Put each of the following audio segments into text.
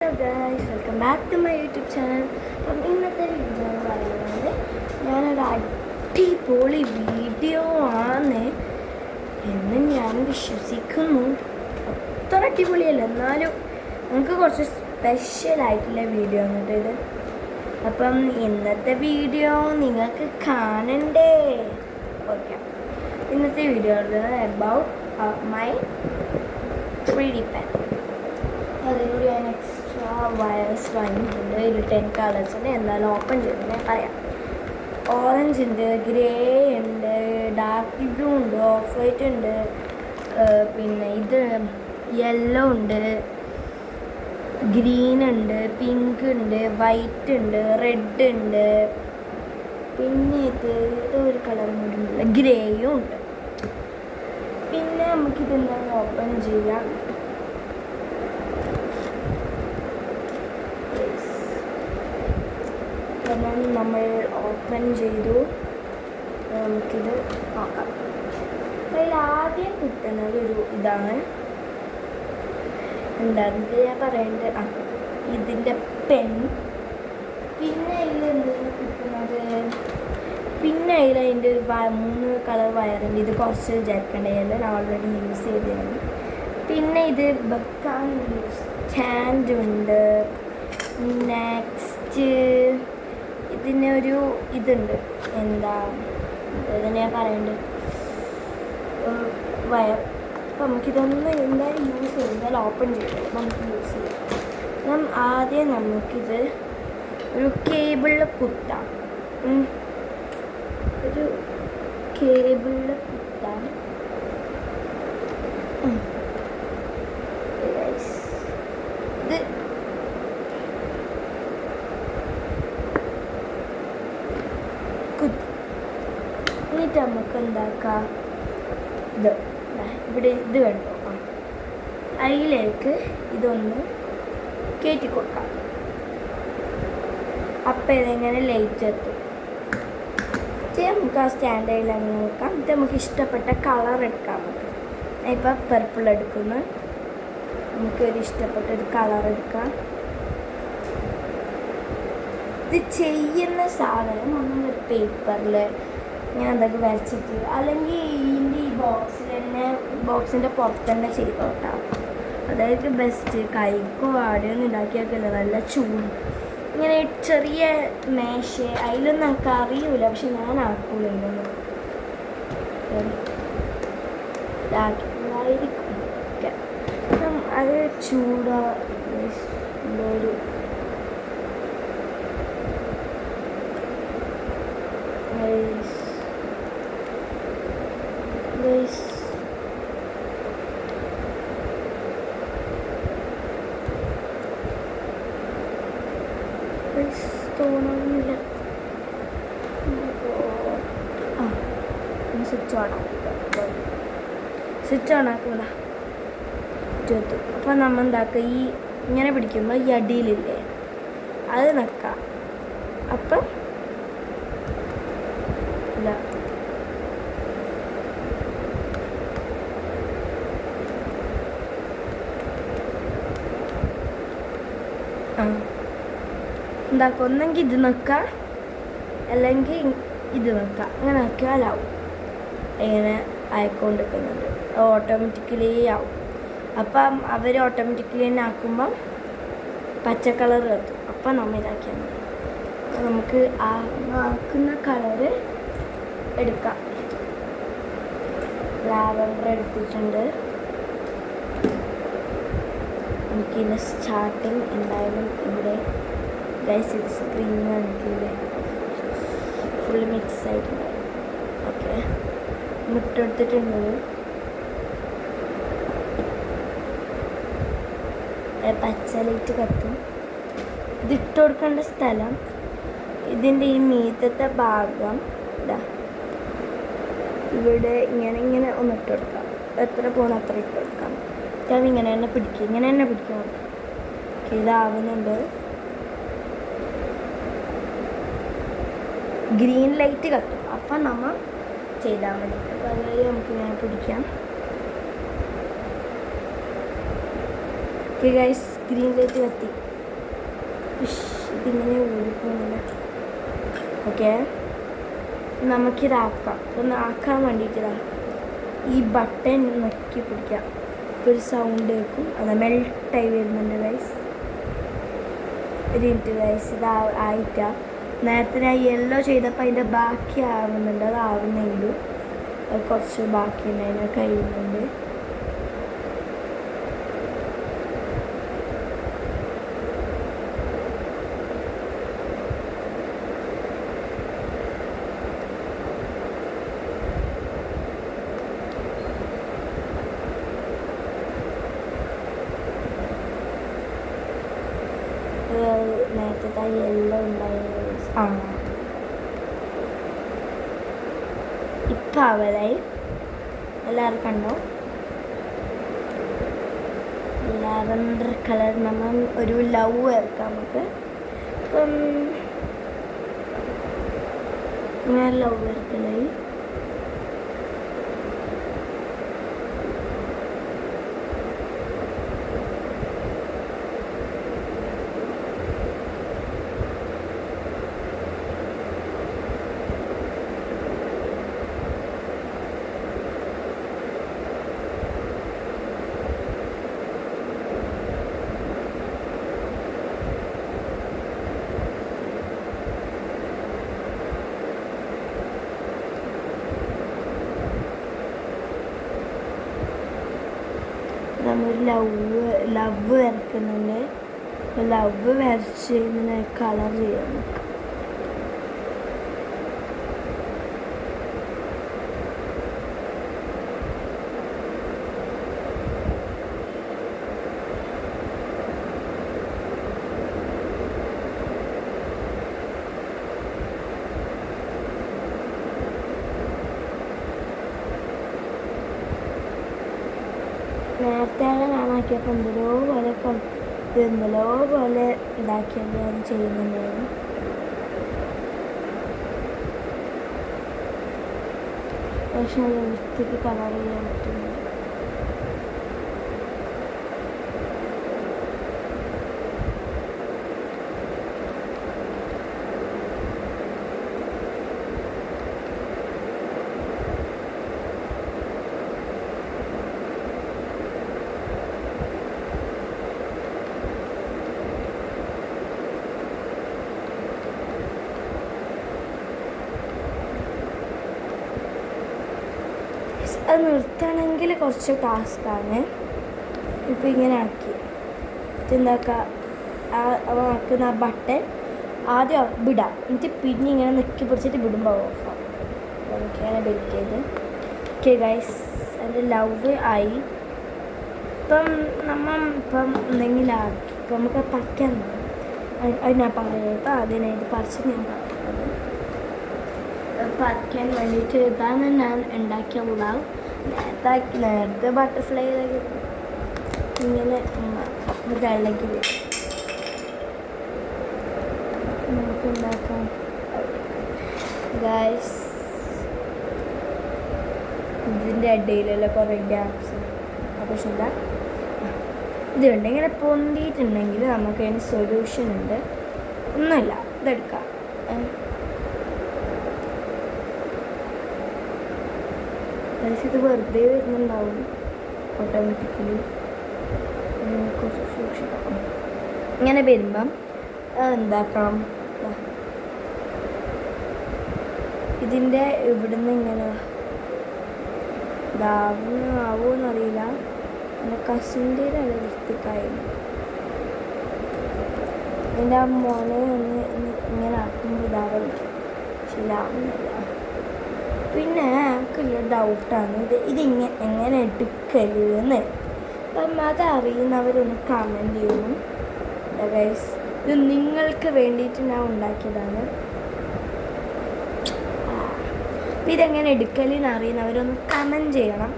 Hello guys, welcome back to my YouTube channel. അപ്പം ഇന്നത്തെ video എന്ന് പറയുന്നത് ഞാനൊരു അടിപൊളി വീഡിയോ ആണ് എന്ന് ഞാൻ വിശ്വസിക്കുന്നു. അത്ര അടിപൊളിയല്ല, എന്നാലും നമുക്ക് കുറച്ച് സ്പെഷ്യലായിട്ടുള്ള വീഡിയോ ആണ് ഇത്. അപ്പം ഇന്നത്തെ വീഡിയോ നിങ്ങൾക്ക് കാണണ്ടേ? ഓക്കെ, ഇന്നത്തെ video about my 3D pen. അതിലൂടെ ഞാൻ എക്സ്ട്രാ വയർസ് വാങ്ങിയിട്ടുണ്ട്. ഇതിൽ 10 കളേഴ്സ് ഉണ്ട്. എന്നാലും ഓപ്പൺ ചെയ്ത് ഞാൻ പറയാം. ഓറഞ്ച് ഉണ്ട്, ഗ്രേ ഉണ്ട്, ഡാർക്ക് ബ്ലൂ ഉണ്ട്, ഓഫ് വൈറ്റ് ഉണ്ട്, പിന്നെ ഇത് യെല്ലോ ഉണ്ട്, ഗ്രീൻ ഉണ്ട്, പിങ്ക് ഉണ്ട്, വൈറ്റ് ഉണ്ട്, റെഡ് ഉണ്ട്, പിന്നെ ഇതൊരു കളറും കൂടി ഉണ്ട്, ഗ്രേയും ഉണ്ട്. പിന്നെ നമുക്കിതെന്താണ് ഓപ്പൺ ചെയ്യാം. നമ്മൾ ഓപ്പൺ ചെയ്തു. നമുക്കിത് നോക്കാം. അതിൽ ആദ്യം കിട്ടുന്നത് ഒരു ഇതാണ്. എന്താണെന്ന് ഞാൻ പറയേണ്ടത്, ഇതിൻ്റെ പെൻ. പിന്നെ അതിൽ എന്താണ് കിട്ടുന്നത്, പിന്നെ അതിൻ്റെ 3 കളർ വയറുണ്ട്. ഇത് കുറച്ച് വിചാരിക്കേണ്ടതല്ല, ഞാൻ ഓൾറെഡി യൂസ് ചെയ്തതാണ്. പിന്നെ ഇത് വെക്കാൻ സ്റ്റാൻഡ് ഉണ്ട്. നെക്സ്റ്റ് ഇതിനൊരു ഇതുണ്ട്, എന്താ ഇതിനെ പറയേണ്ടത്, വയർ. അപ്പം നമുക്കിതൊന്ന് എന്തായാലും യൂസ് ചെയ്യും. എന്തായാലും ഓപ്പൺ ചെയ്യില്ല, നമുക്ക് യൂസ് ചെയ്യാം. ആദ്യം നമുക്കിത് ഒരു കേബിളിൽ കുത്താം. ഒരു കേബിളിൽ കുത്താം. ഇത് എന്നിട്ട് നമുക്ക് എന്താക്കാം, ഇവിടെ ഇത് കണ്ടോ, അതിലേക്ക് ഇതൊന്ന് കയറ്റി കൊടുക്കാം. അപ്പം ഇതെങ്ങനെ ലൈറ്റ് എത്തും. നമുക്ക് ആ സ്റ്റാൻഡ് അതിൽ അങ്ങനെ നോക്കാം. ഇത് നമുക്ക് ഇഷ്ടപ്പെട്ട കളർ എടുക്കാം. നമുക്ക് ഇപ്പം പർപ്പിൾ എടുക്കുന്നു. നമുക്കൊരു ഇഷ്ടപ്പെട്ടൊരു കളർ എടുക്കാം. ഇത് ചെയ്യുന്ന സാധനം നമ്മളൊരു പേപ്പറിൽ ഞാൻ അതൊക്കെ വരച്ചിട്ട്, അല്ലെങ്കിൽ ഇതിൻ്റെ ഈ ബോക്സിൽ തന്നെ, ബോക്സിൻ്റെ പുറത്ത് തന്നെ ചെയ്തോട്ടാം. അതായത് ബെസ്റ്റ്. കൈക്കോ ആടെയൊന്നും ഉണ്ടാക്കിയാക്കില്ല, നല്ല ചൂട്. ഇങ്ങനെ ചെറിയ മേശ, അതിലൊന്നും നമുക്ക് അറിയൂല, പക്ഷെ ഞാൻ ആക്കൂല. ഇതൊന്നും ഇതാക്കിയതായിരിക്കും. അത് ചൂടാ ഒരു തോന്നുന്നില്ല. സ്വിച്ച് ഓൺ ആക്കുക. അപ്പം നമ്മൾ എന്താക്കുക, ഈ ഇങ്ങനെ പിടിക്കുമ്പോൾ ഈ അടിയിലില്ലേ അത് നക്കാം. അപ്പം ഇല്ല, എന്താക്കുക, ഒന്നെങ്കിൽ ഇത് നിൽക്കുക, അല്ലെങ്കിൽ ഇത് നിൽക്കുക. അങ്ങനെ ആക്കിയാലാവും. ഇങ്ങനെ ആയിക്കൊണ്ടിരിക്കുന്നുണ്ട്, ഓട്ടോമാറ്റിക്കലി ആവും. അപ്പം അവർ ഓട്ടോമാറ്റിക്കലി തന്നെ ആക്കുമ്പം പച്ച കളർ എത്തും. അപ്പം നമ്മൾ ഇതാക്കിയാൽ മതി. നമുക്ക് ആക്കുന്ന കളറ് എടുക്കാം. ലാവൻഡർ എടുത്തിട്ടുണ്ട്. എനിക്കിതിൻ്റെ സ്റ്റാർട്ടിങ് എന്തായാലും ഇവിടെ ഗൈസ് ഇത് സ്ക്രീൻ എനിക്കിവിടെ ഫുൾ മിക്സ് ആയിട്ടുണ്ട്. ഓക്കെ, മുട്ടെടുത്തിട്ടുണ്ട്. പച്ച ലൈറ്റ് കത്തും. ഇതിട്ട് കൊടുക്കേണ്ട സ്ഥലം ഇതിൻ്റെ ഈ മീത്തത്തെ ഭാഗം ഇവിടെ ഇങ്ങനെ ഒന്ന് ഇട്ട് കൊടുക്കാം. എത്ര പോകണം അത്ര ഇട്ട് കൊടുക്കാം. ഞാൻ ഇങ്ങനെ തന്നെ പിടിക്കും, ഇങ്ങനെ തന്നെ പിടിക്കണം. ഇതാവുന്നുണ്ട്. ഗ്രീൻ ലൈറ്റ് കത്തും, അപ്പം നമ്മൾ ചെയ്താൽ മതി. അപ്പോൾ അതായത് നമുക്കിങ്ങനെ പിടിക്കാം. ഓക്കെ ഗൈസ്, ഗ്രീൻ ലൈറ്റ് കത്തി. ഇതിങ്ങനെ ഊരിപ്പോകുന്നില്ല. ഓക്കെ, നമുക്കിതാക്കാം. ഒന്ന് ആക്കാൻ വേണ്ടിയിട്ടിതാ ഈ ബട്ടൺ നക്കി പിടിക്കാം. ഒരു സൗണ്ട് കേൾക്കും, അത് മെൽട്ടായി വരുന്നുണ്ട് ഗൈസ്. ഒരു മിനിറ്റ് ഗൈസ്, ഇത് ആയിട്ടാ. നേരത്തെ ഞാൻ യെല്ലോ ചെയ്തപ്പോൾ അതിൻ്റെ ബാക്കി ആവുന്നുണ്ട്, അത് ആവുന്നുണ്ട്. അത് കുറച്ച് ബാക്കിയുണ്ട്, അതിനെ കഴിയുന്നുണ്ട്. നേരത്തെ യെല്ലോ ഉണ്ടായിരുന്നു. ഇപ്പം അവരായി എല്ലാവരും കണ്ടോ? Lavender colour. നമ്മൾ ഒരു ലവ് വരക്കാം നമുക്ക്. ഇപ്പം ഞാൻ ലവ് വരക്കലായി. നമ്മൾ ലവ് വരക്കുന്നുണ്ട്. ലവ് വരച്ച് ഇങ്ങനെ കളർ ചെയ്യാം നമുക്ക്. നേരത്തെ ഞാനാക്കിയപ്പോൾ എന്തെല്ലോ പോലെ ഇതാക്കിയപ്പോൾ അത് ചെയ്യുന്നുണ്ടായിരുന്നു. പക്ഷെ അത് വൃത്തിക്ക് കളർ ചെയ്യാൻ പറ്റുന്നു. അത് നിർത്തണമെങ്കിൽ കുറച്ച് ടാസ്ക്കാണ്. ഇപ്പം ഇങ്ങനെ ആക്കി എന്താക്കുക, ആക്കുന്ന ആ ബട്ടൺ ആദ്യം വിടാം, എന്നിട്ട് പിന്നെ ഇങ്ങനെ നെക്കി പിടിച്ചിട്ട് വിടുമ്പോൾ ഓഫാവും. നമുക്കിങ്ങനെ ബെൽറ്റ് ചെയ്ത് ഓക്കെ ഗൈസ്, എൻ്റെ ലവ് ആയി. ഇപ്പം എന്തെങ്കിലും ആക്കി ഇപ്പം നമുക്ക് പറിക്കാൻ അത് ഞാൻ പറയുന്നത്. ഇപ്പം അതിനായിട്ട് പറിച്ച് ഞാൻ പറയുന്നത് പറിക്കാൻ വേണ്ടിയിട്ട് ഇതാണ് ഞാൻ ഉണ്ടാക്കിയ ഉള്ളാവും. നേരത്തെ ബട്ടർഫ്ലൈ ഇങ്ങനെ വെള്ളത്തിൽ നമുക്ക് ഉണ്ടാക്കാം ഗൈസ്. ഇതിൻ്റെ ഇടയിലുള്ള കുറേ ഗ്യാപ്സ് ആവശ്യമില്ല. ഇതുണ്ട് ഇങ്ങനെ പൊന്തിയിട്ടുണ്ടെങ്കിൽ നമുക്ക് അതിന് സൊല്യൂഷൻ ഉണ്ട്. ഒന്നുമില്ല, ഇതെടുക്കാം. ഇത് വെറുതെ വരുന്നുണ്ടാവും ഓട്ടോമാറ്റിക്കലി. കുറച്ച് സൂക്ഷിക്കണം. ഇങ്ങനെ വരുമ്പം എന്താക്കണം, ഇതിൻ്റെ ഇവിടുന്ന് ഇങ്ങനെ ആവുമെന്നറിയില്ല. എൻ്റെ കസിൻ്റെ അത് വൃത്തിക്കായിരുന്നു. എൻ്റെ ആ മോനെ ഒന്ന് ഇങ്ങനെ ആക്കുമ്പോൾ ഇതാവുന്നു, ശരിയാവുന്നില്ല. പിന്നെ എനിക്കുള്ള ഡൗട്ടാണ് എങ്ങനെ എടുക്കലെന്ന്. അപ്പം അതറിയുന്നവരൊന്ന് കമൻറ്റ് ചെയ്യണം ഗൈസ്. ഇത് നിങ്ങൾക്ക് വേണ്ടിയിട്ട് ഞാൻ ഉണ്ടാക്കിയതാണ്. അപ്പം ഇതെങ്ങനെ എടുക്കലെന്ന് അറിയുന്നവരൊന്ന് കമൻറ്റ് ചെയ്യണം.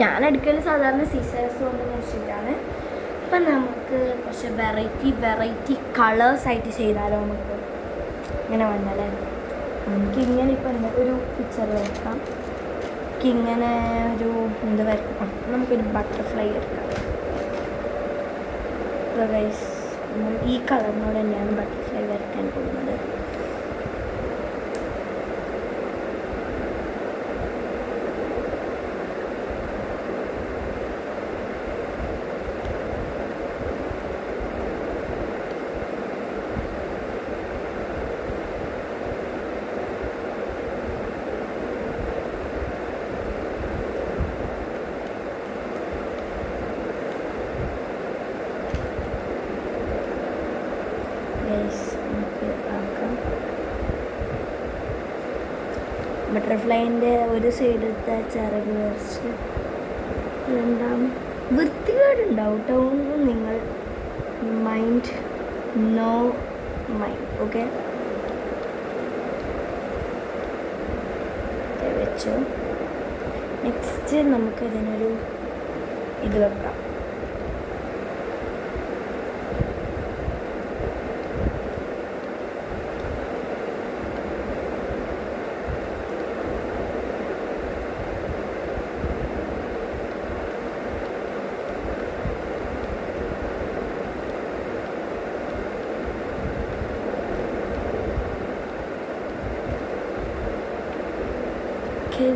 ഞാൻ എടുക്കൽ സാധാരണ സീസേഴ്സ് കൊണ്ട് വെച്ചിട്ടാണ്. അപ്പം നമുക്ക് കുറച്ച് വെറൈറ്റി കളേഴ്സായിട്ട് ചെയ്താലോ നമുക്ക്. ഇങ്ങനെ വന്നല്ലേ, എനിക്കിങ്ങനെ ഇപ്പം ഒരു പിക്ചർ വരക്കാം. എനിക്കിങ്ങനെ ഒരു എന്ത് വരക്കാം, നമുക്കൊരു ബട്ടർഫ്ലൈ വരക്കാം ഗൈസ്. ഈ കളറിനോട് തന്നെയാണ് ബട്ടർഫ്ലൈ വരയ്ക്കാൻ പോകുന്നത്. നമുക്ക് ആക്കാം. ബട്ടർഫ്ലൈൻ്റെ ഒരു സൈഡത്തെ ചിറക് കുറച്ച് രണ്ടാം വൃത്തികേടുണ്ടാവും കേട്ടോ. ഒന്നും നിങ്ങൾ മൈൻഡ് നോ മൈൻഡ്. ഓക്കെ, വെച്ചു. നെക്സ്റ്റ് നമുക്ക് ഇതിനൊരു ഇത് വെക്കാം.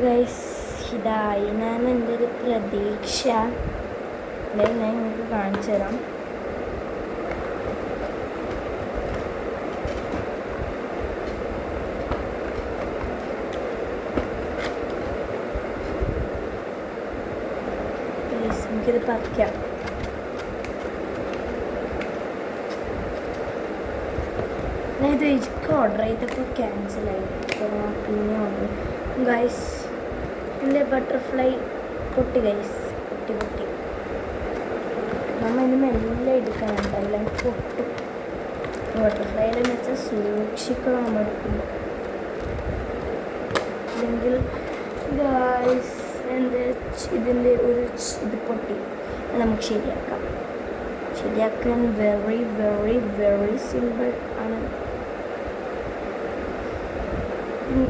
ഗൈസ്, ഇതായി. ഞാൻ എൻ്റെ ഒരു പ്രതീക്ഷ ഞാൻ നിങ്ങൾക്ക് കാണിച്ചു തരാം. നമുക്കിത് പറിക്കാം. ഞാൻ ഇത് എനിക്ക് ഓർഡർ ചെയ്തപ്പോൾ ക്യാൻസലായി. പിന്നെ ഓർഡർ ഗൈസ്, എൻ്റെ ബട്ടർഫ്ലൈ പൊട്ടി ഗൈസ്, പൊട്ടി. നമ്മൾ ഇതിന് മെല്ലെ എടുക്കാനുണ്ട്, അല്ലെങ്കിൽ പൊട്ടും. ബട്ടർഫ്ലൈയിലെന്ന് വെച്ചാൽ സൂക്ഷിക്കണം നമ്മൾ എടുക്കുമ്പോൾ, അല്ലെങ്കിൽ ഗൈസ് ഇതിൻ്റെ ഒരു ഇത് പൊട്ടി. നമുക്ക് ശരിയാക്കാൻ വെരി വെരി വെരി സിമ്പിൾ ആണ്.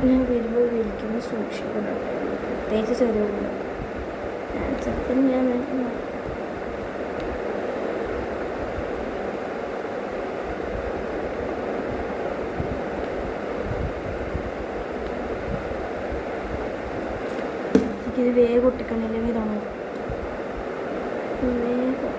ഞാൻ വരുമ്പോൾ വിളിക്കുമ്പോൾ സൂക്ഷിക്കണം, പ്രത്യേകിച്ച് ചെറിയ ചിലപ്പോൾ ഞാൻ ഇത് വേഗം ഒട്ടിക്കണില്ലെങ്കിൽ ഇതാണ് വേഗം.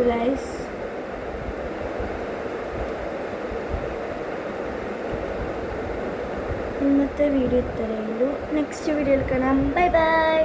ഗൈസ്, ഇന്നത്തെ വീഡിയോ ഇത്രയേ ഉള്ളൂ. നെക്സ്റ്റ് വീഡിയോയിൽ കാണാം. Bye bye.